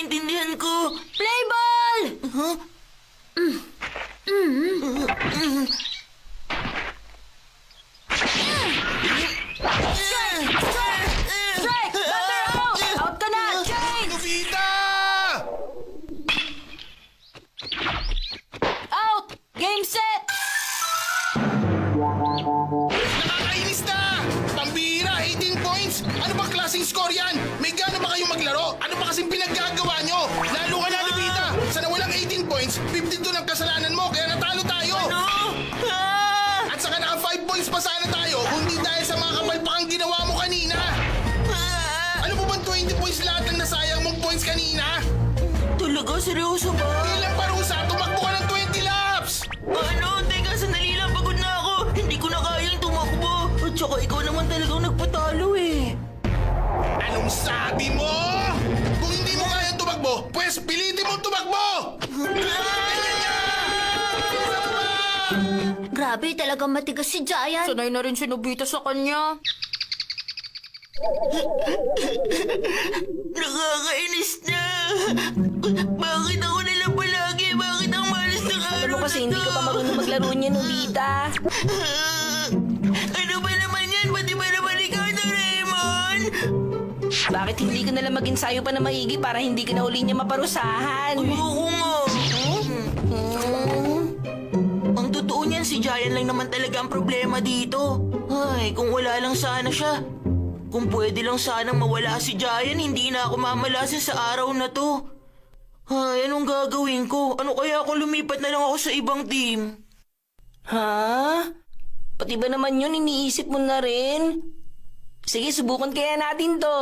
naiintindihan ko. Play ball! Huh? Strike! Batter out! Out ka na! Change! Nobita! Out! Game set! Nakakainis na! Pambihira, 18 points! Ano ba klaseng score yan? May gana ba kayong maglaro? Ano ba kasing pinaggagawa nyo? Lalo ka na, Nobita! Sa nawalang 18 points, 52 ng kasalanan mo, kaya natalo tayo! No! Ah! At saka naka 5 points pa sana tayo, kundi dahil sa mga kapalpakang ginawa mo kanina! Ah! Ano mo bang 20 points lahat ng nasayang mong points kanina? Talaga? Seryoso ba? Bilang parusa, tumakbo ka ng 20 laps! Ano? Teka, sandali lang. Pagod na ako. Hindi ko na kayang tumakbo. At saka ikaw naman talagang nagpatalo eh. Anong sabi mo? Kung hindi mo kayang tumakbo, pues pilitin mong tumakbo! Ganyan niya! Bilisan mo ba? Grabe, talagang matigas si Giant. Sanay na rin si Nobita sa kanya. Nakakainis na. Bakit ako nalang palagi? Bakit ang malas ng araw Alam mo kasi na hindi to? ka pa marunong maglaro niya, Nobita. Ano ba naman yan? Pati ba naman ikaw, Doraemon? Bakit hindi ka nalang mag-ensayo pa na maigi para hindi ka na uli niya maparusahan? Ayoko nga. Ang totoo niyan, si Giant lang naman talaga ang problema dito. Ay, kung wala lang sana siya. Kung pwede lang sanang mawala si Giant, hindi na ako mamalasin sa araw na to. Ay, anong gagawin ko? Ano kaya kung lumipat na lang ako sa ibang team? Ha? Pati ba naman yun iniisip mo na rin? Sige, subukan kaya natin to.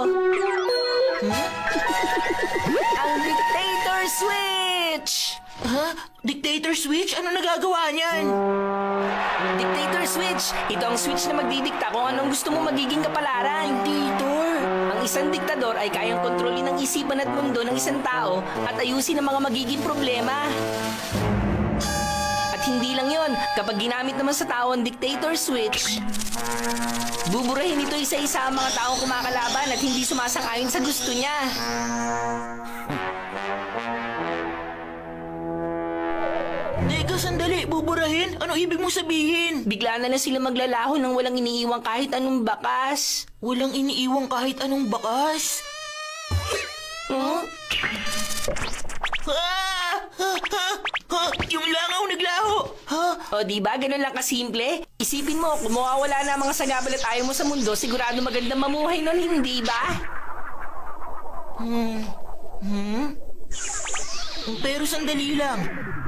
Ang Dictator Switch! Ha? Dictator Switch? Ano nagagawa niyan? Dictator Switch! Ito ang switch na magdidikta kung anong gusto mo magiging kapalaran. Dictator! Ang isang diktador ay kayang kontrolin ang isipan at mundo ng isang tao at ayusin ang mga magiging problema. At hindi lang yon, kapag ginamit naman sa tao ang Dictator Switch, buburahin ito isa-isa ang mga taong kumakalaban at hindi sumasang-ayon sa gusto niya. Teka, sandali. Buburahin? Ano ibig mong sabihin? Bigla na lang sila maglalaho nang walang iniiwang kahit anong bakas. Walang iniiwang kahit anong bakas. Huh? Ah! Yung langaw naglaho! Ha? O di ba ganun lang kasimple? Isipin mo, kung mawawala na ang mga sagabal at ayaw mo sa mundo, sigurado magandang mamuhay nun, hindi ba? Pero sandali lang.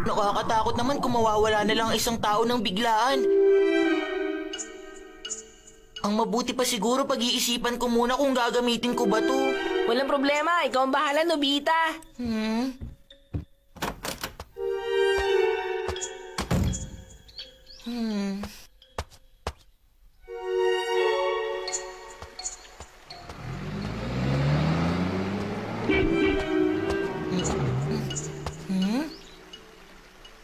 Nakakatakot naman kung mawawala na lang ang isang tao ng biglaan. Ang mabuti pa siguro pag-iisipan ko muna kung gagamitin ko ba to. Walang problema, ikaw ang bahala, Nobita.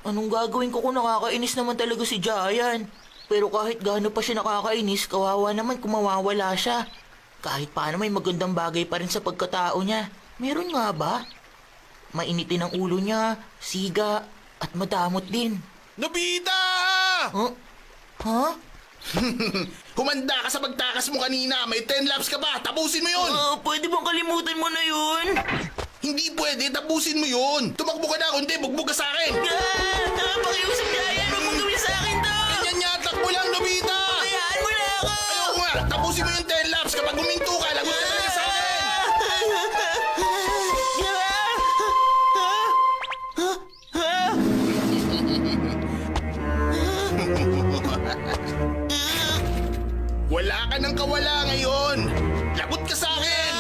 Anong gagawin ko kung nakakainis naman talaga si Giant? Pero kahit gaano pa siya nakakainis, kawawa naman kung mawawala siya. Kahit paano may magandang bagay pa rin sa pagkatao niya. Meron nga ba? Mainitin ang ulo niya, siga, at madamot din. Nobita! Huh? Huh? Humanda ka sa pagtakas mo kanina. May 10 laps ka pa. Tapusin mo yun. Pwede bang kalimutan mo na yun? Hindi pwede. Tapusin mo yun. Tumakbo ka na. Kundi, bugbog ka sa akin. Pakiusap Giant, huwag mong gawin sa akin to! Ganyan niya. Takbo lang, Nobita. Hayaan mo na ako! Ayoko nga. Tapusin mo yung 10 laps. Kapag huminto ka, lagot ka talaga sa akin. Wala ka ng kawala ngayon. Lagot ka sa akin.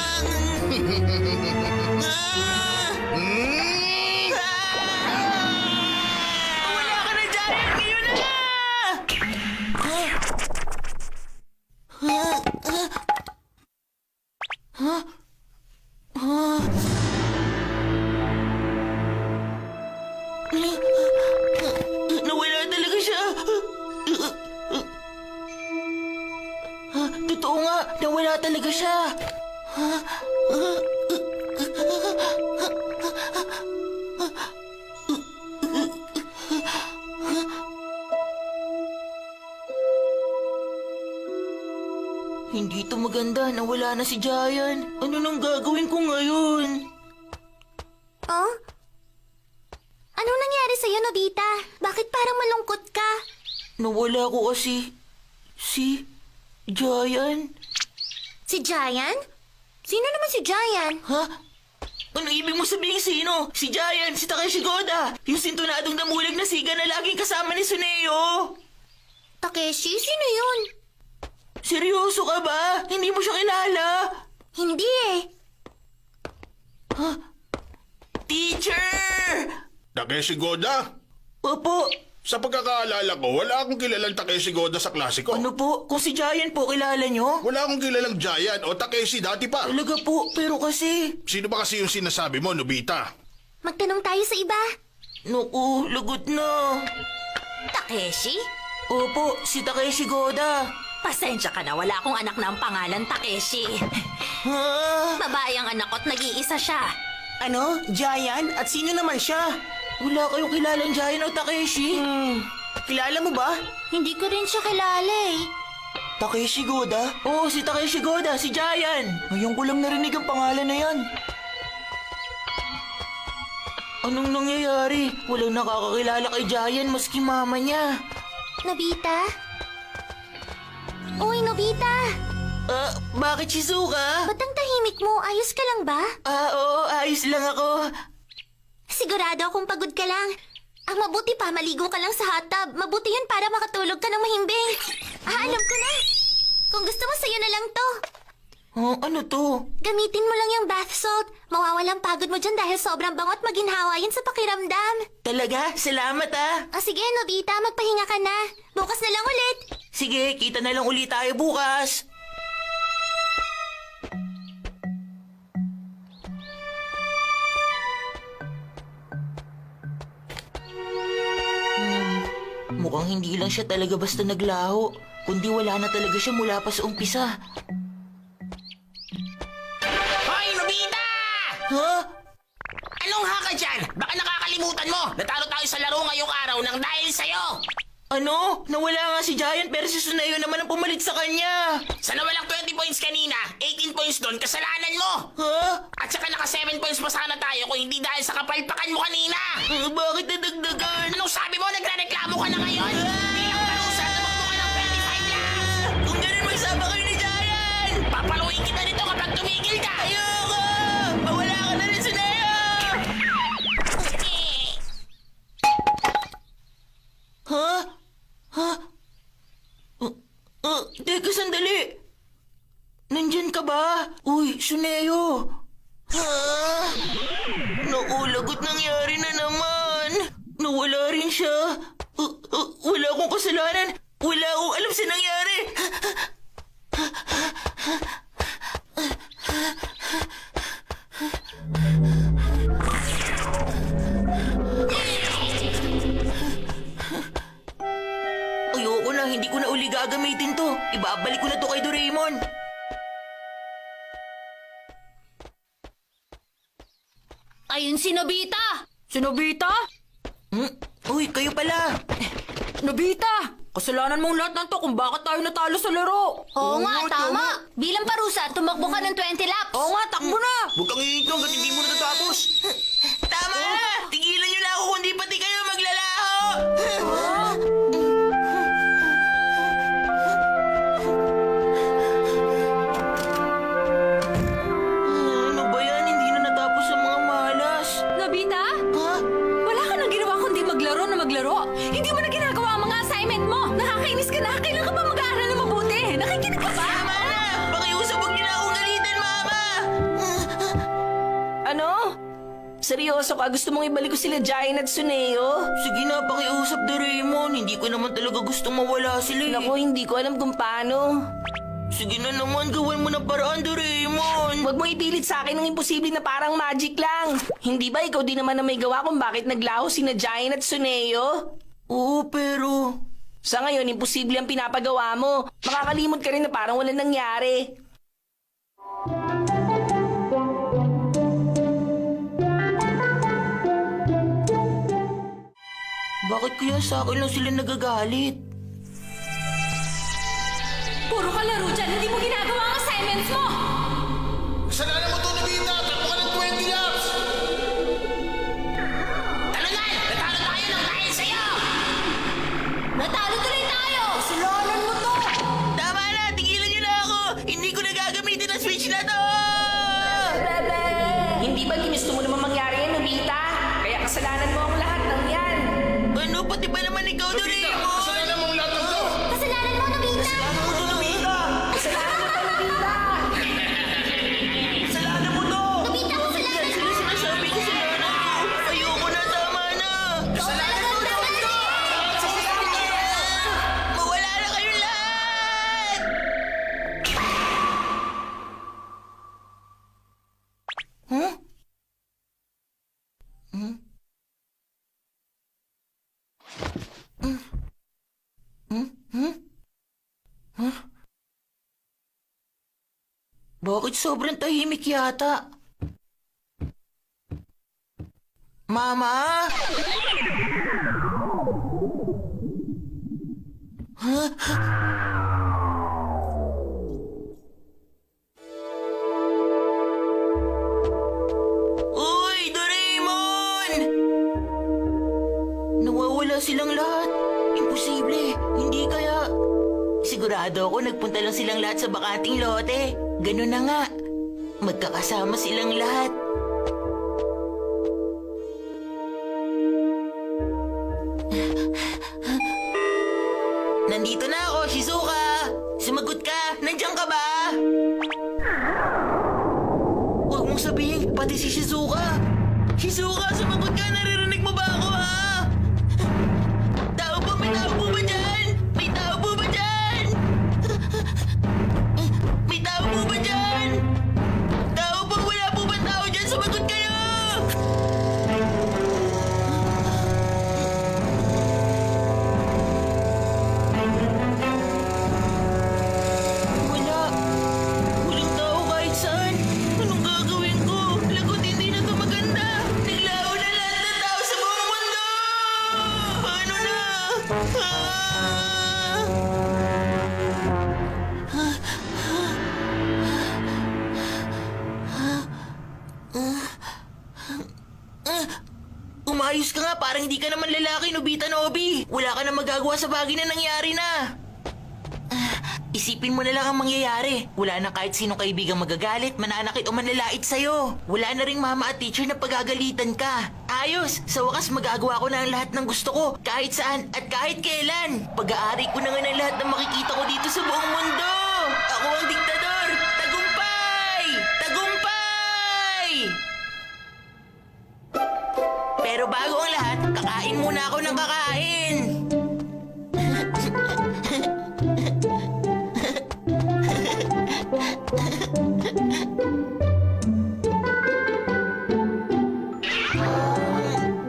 Hmm? maganda, nawala na si Giant. Ano nang gagawin ko ngayon? Oh? Anong nangyari sa'yo, Nobita? Bakit parang malungkot ka? Nawala ko kasi si Giant. Si Giant? Sino naman si Giant? Ha? Ano ibig mo sabihin sino? Si Giant, si Takeshi Goda. Yung sintunadong damulag na siga na laging kasama ni Suneo. Takeshi? Sino yun? Seryoso ka ba? Hindi mo siya kilala? Hindi eh. Teacher! Takeshi Goda? Opo. Sa pagkakaalala ko, wala akong kilalang Takeshi Goda sa klase ko. Ano po? Kung si Giant po, kilala nyo? Wala akong kilalang Giant o Takeshi dati pa. Talaga po, pero kasi... Sino ba kasi yung sinasabi mo, Nobita? Magtanong tayo sa iba. Naku, lagot na. Takeshi? Opo, si Takeshi Goda. Pasensya ka na, wala akong anak na ang pangalan Takeshi. Ha? Babae ang anak ko't nag-iisa siya. Ano? Giant? At sino naman siya? Wala kayong kilalang Giant o Takeshi? Kilala mo ba? Hindi ko rin siya kilala eh. Takeshi Goda? Oo, si Takeshi Goda, si Giant. Ngayon ko lang narinig ang pangalan na yan. Anong nangyayari? Walang nakakakilala kay Giant maski mama niya. Nobita? Uy, Nobita! Bakit Shizuka? Ba't ang tahimik mo? Ayos ka lang ba? Oo, ayos lang ako. Sigurado akong pagod ka lang. Ang mabuti pa, maligo ka lang sa hot tub. Mabuti yun para makatulog ka ng mahimbing. Alam ko na. Kung gusto mo, sa'yo na lang to. Ano to? Gamitin mo lang yung bath salt. Mawawalang pagod mo dyan dahil sobrang bangot maginhawa yun sa pakiramdam. Talaga? Salamat Sige, Nobita, magpahinga ka na. Bukas na lang ulit. Sige, kita na lang ulit tayo bukas. Mukhang hindi lang siya talaga basta naglaho, kundi wala na talaga siya mula pa sa umpisa. Hoy, Nobita! Ha? Anong haka dyan? Baka nakakalimutan mo. Natalo tayo sa laro ngayong araw nang dahil sa'yo. Ano? Nawala nga si Giant pero si Suneo naman ang pumalit sa kanya. Sa nawalang 20 points kanina, 18 points doon, kasalanan mo. Ha? At saka naka 7 points pa sana tayo kung hindi dahil sa kapalpakan mo kanina. Bakit nadagdagan? Anong sabi mo? Nagre-reklamo ka na ngayon? Bilang parusa, tumakbo ka ng 25 laps. Kung ganun magsama kayo ni Giant! Papaluin kita nito kapag tumigil ka. Ayoko! Mawala ka na rin, Suneo! Ha? Ha? Teka, sandali! Nandyan ka ba? Uy, Suneo! Ha? Naku, lagot nangyari na naman! Nawala rin siya! Wala akong kasalanan! Wala akong alam sa nangyari! Ayoko na, hindi ko na uli gagamitin to. Ibabalik ko na to kay Doraemon. Ayun si Nobita! Si Nobita? Uy, kayo pala. Nobita! Kasalanan mong lahat ng to kung bakit tayo natalo sa laro. Oo nga, tama. Bilang parusa, tumakbo ka ng 20 laps. Oo nga, takbo na! Huwag kang iikot hanggat hindi mo natatapos. Tama na! Tigilan niyo na ako kundi pati kayo maglalaho! Ano ba yan? Hindi na natapos ang mga malas. Nobita? Ha? Wala ka nang ginawa kundi maglaro na maglaro. Hindi mo na ginagawa ang mga assignment mo. Nakakainis ka na. Kailan ka ba mag-aaral na mabuti? Nakikinig ka ba? Tama na! Pakiusap, huwag niyo na akong galitan, Mama! Ano? Seryoso ka? Gusto mong ibalik ko sila Giant at Suneo? Sige na, pakiusap, Doraemon. Hindi ko naman talaga gusto mawala sila eh. Naku, hindi ko alam kung paano. Sige na naman, gawin mo ng paraan, Doraemon. Huwag mo ipilit sa akin ng imposible na parang magic lang. Hindi ba ikaw din naman na may gawa kung bakit naglaho sina Giant at Suneo? Oo, pero... Sa ngayon, imposible ang pinapagawa mo. Makakalimot ka rin na parang walang nangyari. Bakit kaya sa akin lang sila nagagalit? Puro ka laro dyan. Hindi mo ginagawa ang assignment Bakit sobrang tahimik yata? Mama? Huh? Uy, Doraemon! Nawawala silang lahat. Imposible. Hindi kaya... Sigurado ako nagpunta lang silang lahat sa bakating lote. Ganun na nga. Magkakasama silang lahat. Nandito na ako, Shizuka! Sumagot ka! Nandiyan ka ba? Huwag mong sabihin, pati si Shizuka! Shizuka, sumagot ka! Naririnig mo ba ako, ha? Tao po, may tao po ba dyan? May tao po ba dyan? May tao po ba dyan? Tao po, wala po ba tao dyan? Sumagot kayo! Wala. Walang tao kahit saan. Anong gagawin ko? Lagot, hindi na to maganda. Naglaho na lahat ng tao sa buong mundo! Paano na? Umayos ka nga, parang hindi ka naman lalaki, Nobita Nobi. Wala ka na magagawa sa bagay na nangyari na. Isipin mo na lang ang mangyayari. Wala na kahit sinong kaibigang magagalit, mananakit o manlalait sa'yo. Wala na ring mama at teacher na pagagalitan ka. Ayos! Sa wakas magagawa ko na ang lahat ng gusto ko, kahit saan at kahit kailan. Pag-aari ko na nga ng lahat ng makikita ko dito sa buong mundo. Ako ang diktador! Tagumpay! Tagumpay! Pero bago ang lahat, kakain muna ako ng kakain.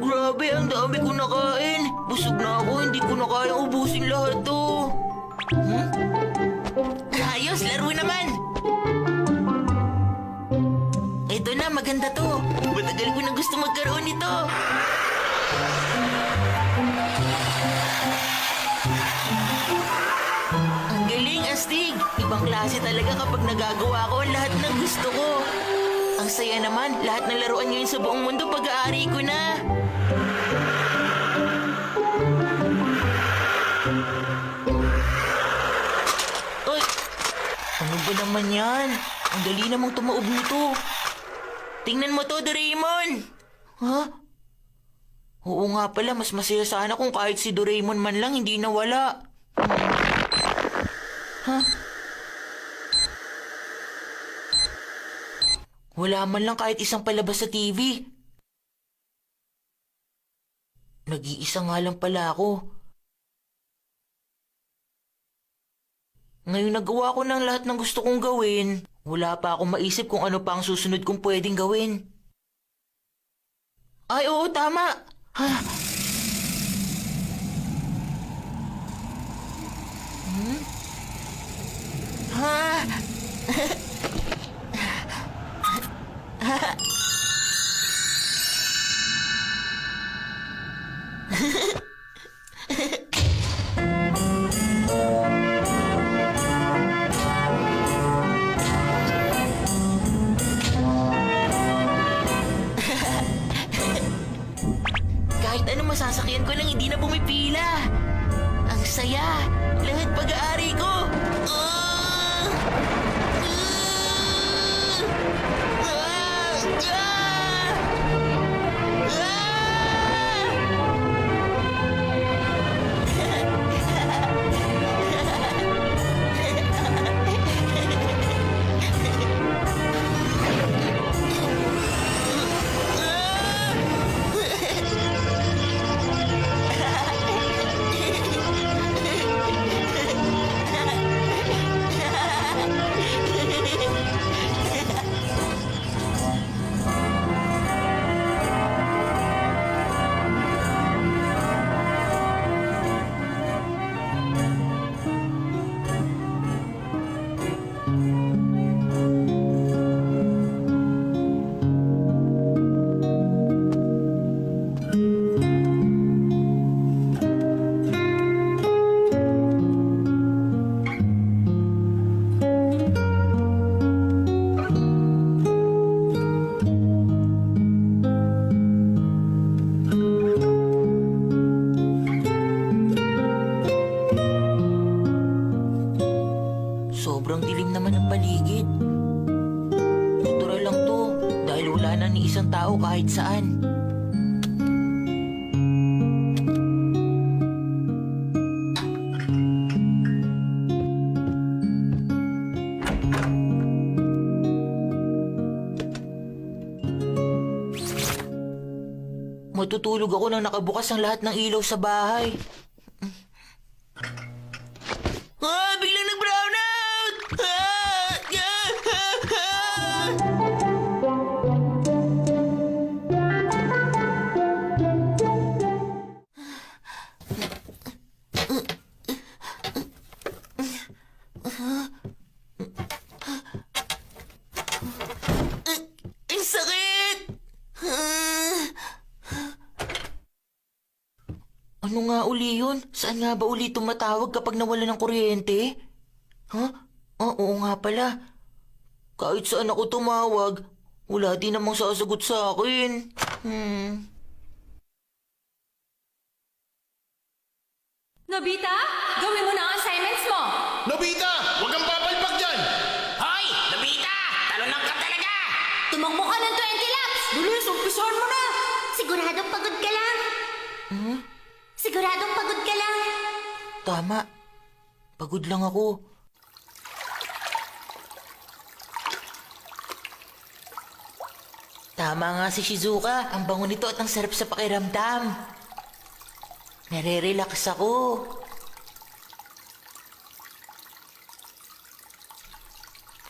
Grabe, ang dami ko nakain. Busog na ako, hindi ko na kaya ubusin lahat to. Ayos, laro naman. Ito na, maganda to. Matagal ko na gusto magkaroon nito. Ang galing, Astig. Ibang klase talaga kapag nagagawa ko ang lahat ng gusto ko. Ang saya naman, lahat ng laruan ngayon sa buong mundo pag-aari ko na. Ay! Ano ba naman yan? Ang dali namang tumaob nito. Tingnan mo to, Doraemon! Ha? Oo nga pala, mas masaya sana kung kahit si Doraemon man lang hindi nawala. Ha? Wala man lang kahit isang palabas sa TV. Nag-iisa nga lang pala ako. Ngayon nagawa ko ng lahat ng gusto kong gawin. Wala pa akong maisip kung ano pa ang susunod kong pwedeng gawin. Ay, oo, tama. Ha? Ha? Kahit anong masasakyan ko lang hindi na pumipila. Ang saya. Lahat pag-aari ko. Ah! Ah! Ah! Dahil wala na ni isang tao kahit saan. Matutulog ako nang nakabukas ang lahat ng ilaw sa bahay. Biglang nag-brown out! Ang sakit! Ano nga uli yun? Saan nga ba uli tumatawag kapag nawala ng kuryente? Oo nga pala. Kahit saan ako tumawag, wala din namang sasagot sa akin. Nobita, gawin mo na ang assignments mo! Nobita! Huwag kang papalpak dyan! Hoy! Nobita! Talunan ka talaga! Tumakbo ka ng 20 laps! Bilis, umpisahan mo na! Siguradong pagod ka lang. Siguradong pagod ka lang. Tama. Pagod lang ako. Tama nga si Shizuka. Ang bango nito at ang sarap sa pakiramdam. Nare-relax ako.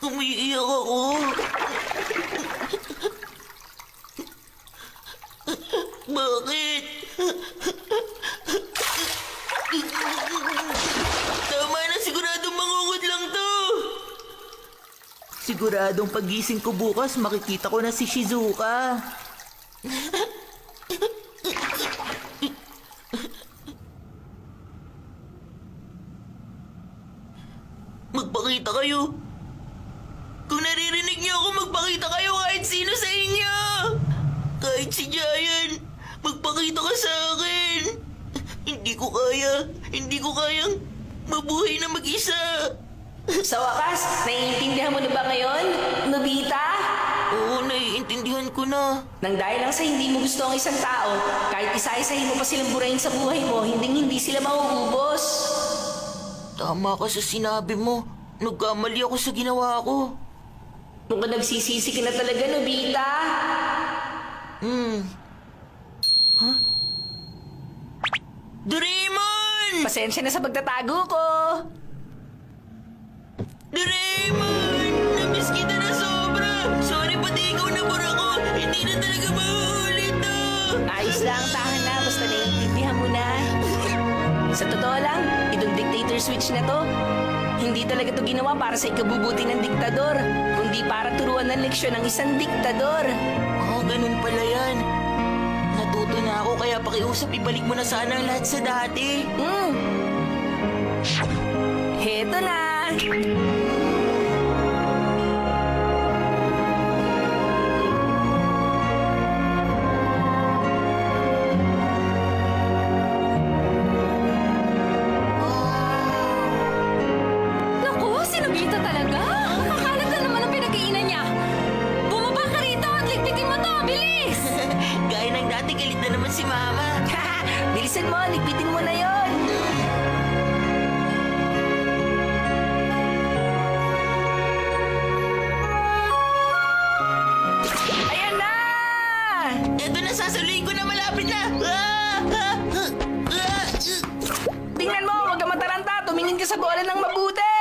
Umiiyak ako. Bakit? Tama na, siguradong mangungod lang to. Siguradong pagising ko bukas, makikita ko na si Shizuka. Magpakita kayo. Kung naririnig niyo ako, magpakita kayo kahit sino sa inyo. Kahit si Giant, magpakita ka sa akin. Hindi ko kayang mabuhay na mag-isa. Sa wakas, naiintindihan mo na ba ngayon, Nobita? Oo, naiintindihan ko na. Nang dahil lang sa hindi mo gusto ang isang tao, kahit isa-isahin mo pa silang burahin sa buhay mo, hindi sila mauubos. Tama ka sa sinabi mo. Nagkamali ako sa ginawa ko. Mukhang nagsisisi ka na talaga, Nobita. Doraemon! Pasensya na sa pagtatago ko. Doraemon! Namiss kita na sobra! Sorry pati ikaw na ko. Hindi na talaga mauulit to! Ayos lang, tahan na, basta naiintindihan mo na. Sa totoo lang, itong dictator switch na to, hindi talaga to ginawa para sa ikabubuti ng diktador, kundi para turuan ng leksyon ng isang diktador. Ganun pala yan. Natuto na ako kaya pakiusap ibalik mo na sana ang lahat sa dati. Heto na! Naku, si Nobita talaga! Kakalat na naman ang pinag-iinan niya! Bumaba ka rito at ligpitin mo to! Bilis! Gaya ng dati, galit na naman si Mama. Bilisan mo, ligpitin mo na yon. Ayan na! Eto na, sasaluhin ko na malapit na. Tingnan mo, huwag ka mataranta. Tumingin ka sa bola ng mabuti.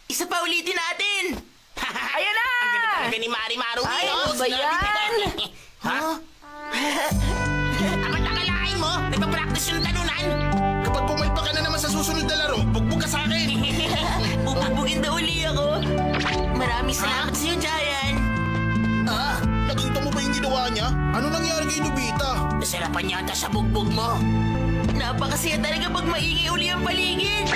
Isa pa ulitin natin. Ayan na! Talaga ni Mari Maru. Ay, ano ba yan? Ang nakalain mo, nagpa-practice yung tanunan. Kapag pumalpa ka na naman sa susunod na laro, bugbog ka sa akin. Bubugbugin daw uli ako. Maraming salamat sa'yo, Giant. Nakita mo ba yung ginawa niya? Ano nangyari kay Nobita? Nasarapan yata sa bugbog mo. Napakasaya talaga pag maingay uli ang paligid.